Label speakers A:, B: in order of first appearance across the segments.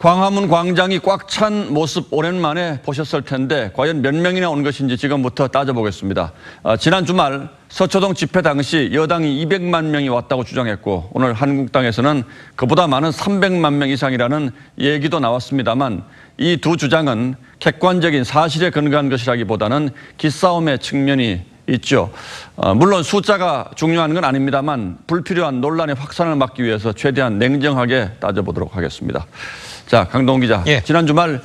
A: 광화문 광장이 꽉 찬 모습 오랜만에 보셨을 텐데 과연 몇 명이나 온 것인지 지금부터 따져보겠습니다. 지난 주말 서초동 집회 당시 여당이 200만 명이 왔다고 주장했고 오늘 한국당에서는 그보다 많은 300만 명 이상이라는 얘기도 나왔습니다만 이 두 주장은 객관적인 사실에 근거한 것이라기보다는 기싸움의 측면이 있죠. 물론 숫자가 중요한 건 아닙니다만 불필요한 논란의 확산을 막기 위해서 최대한 냉정하게 따져보도록 하겠습니다. 자, 강동원 기자.
B: 예.
A: 지난 주말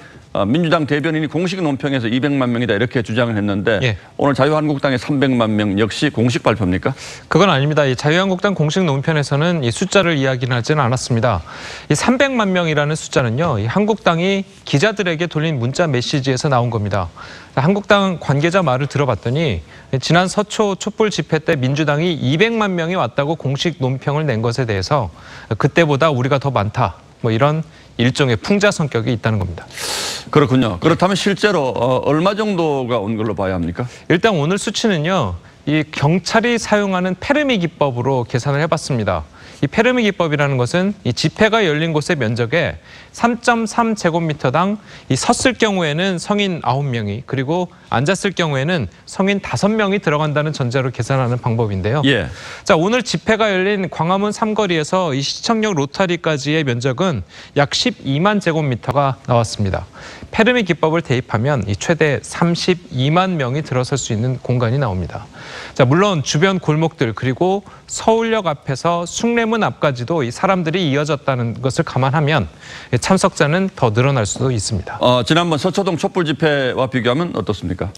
A: 민주당 대변인이 공식 논평에서 200만 명이다 이렇게 주장을 했는데
B: 예. 오늘
A: 자유한국당의 300만 명 역시 공식 발표입니까?
B: 그건 아닙니다. 이 자유한국당 공식 논평에서는 이 숫자를 이야기는 하지는 않았습니다. 이 300만 명이라는 숫자는요, 이 한국당이 기자들에게 돌린 문자 메시지에서 나온 겁니다. 한국당 관계자 말을 들어봤더니 지난 서초 촛불 집회 때 민주당이 200만 명이 왔다고 공식 논평을 낸 것에 대해서 그때보다 우리가 더 많다. 뭐 이런 일종의 풍자 성격이 있다는 겁니다.
A: 그렇군요. 그렇다면 실제로 얼마 정도가 온 걸로 봐야 합니까?
B: 일단 오늘 수치는요, 이 경찰이 사용하는 페르미 기법으로 계산을 해봤습니다. 이 페르미 기법이라는 것은 이 집회가 열린 곳의 면적의 3.3제곱미터당 이 섰을 경우에는 성인 9명이 그리고 앉았을 경우에는 성인 5명이 들어간다는 전제로 계산하는 방법인데요.
A: 예.
B: 자, 오늘 집회가 열린 광화문 삼거리에서 이 시청역 로타리까지의 면적은 약 12만 제곱미터가 나왔습니다. 페르미 기법을 대입하면 이 최대 32만 명이 들어설 수 있는 공간이 나옵니다. 자, 물론 주변 골목들 그리고 서울역 앞에서 숭례문 앞까지도 이 사람들이 이어졌다는 것을 감안하면 참석자는 더 늘어날 수도 있습니다.
A: 지난번 서초동 촛불 집회와 비교하면 어떻습니까?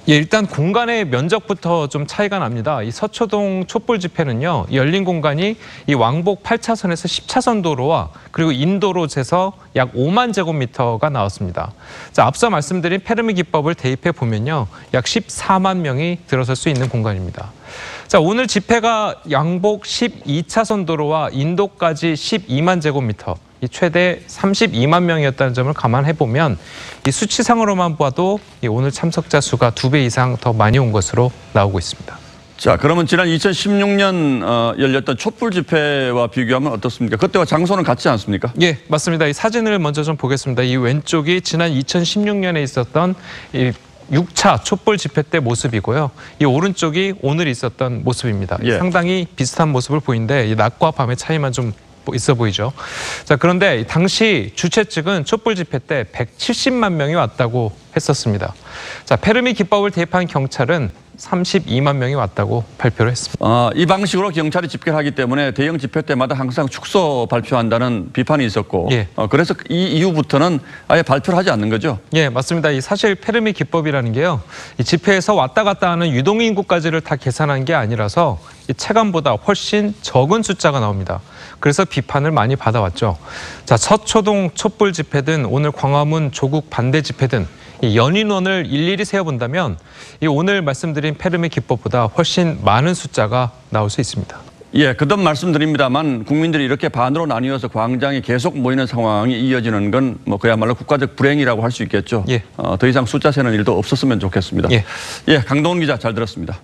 B: 예, 일단 공간의 면적부터 좀 차이가 납니다. 이 서초동 촛불 집회는요, 열린 공간이 이 왕복 8차선에서 10차선 도로와 그리고 인도로 재서 약 5만 제곱미터가 나왔습니다. 자, 앞서 말씀드린 페르미 기법을 대입해 보면요, 약 14만 명이 들어설 수 있는 공간입니다. 자, 오늘 집회가 양복 12차선 도로와 인도까지 12만 제곱미터, 이 최대 32만 명이었다는 점을 감안해보면 이 수치상으로만 봐도 이 오늘 참석자 수가 2배 이상 더 많이 온 것으로 나오고 있습니다.
A: 자, 그러면 지난 2016년 열렸던 촛불 집회와 비교하면 어떻습니까? 그때와 장소는 같지 않습니까?
B: 예, 맞습니다. 이 사진을 먼저 좀 보겠습니다. 이 왼쪽이 지난 2016년에 있었던 이 6차 촛불 집회 때 모습이고요. 이 오른쪽이 오늘 있었던 모습입니다.
A: 예.
B: 상당히 비슷한 모습을 보이는데 이 낮과 밤의 차이만 좀 있어 보이죠. 자, 그런데 당시 주최 측은 촛불 집회 때 170만 명이 왔다고 했었습니다. 자, 페르미 기법을 대입한 경찰은 32만 명이 왔다고 발표를 했습니다.
A: 이 방식으로 경찰이 집계를 하기 때문에 대형 집회 때마다 항상 축소 발표한다는 비판이 있었고
B: 예.
A: 그래서 이 이후부터는 아예 발표를 하지 않는 거죠?
B: 예, 맞습니다. 이 사실 페르미 기법이라는 게요, 이 집회에서 왔다 갔다 하는 유동인구까지를 다 계산한 게 아니라서 이 체감보다 훨씬 적은 숫자가 나옵니다. 그래서 비판을 많이 받아왔죠. 자, 서초동 촛불 집회든 오늘 광화문 조국 반대 집회든 이 연인원을 일일이 세어본다면 이 오늘 말씀드린 페르미 기법보다 훨씬 많은 숫자가 나올 수 있습니다.
A: 예, 거듭 말씀드립니다만 국민들이 이렇게 반으로 나뉘어서 광장에 계속 모이는 상황이 이어지는 건 뭐 그야말로 국가적 불행이라고 할 수 있겠죠.
B: 예.
A: 더 이상 숫자 세는 일도 없었으면 좋겠습니다.
B: 예.
A: 예, 강동원 기자 잘 들었습니다.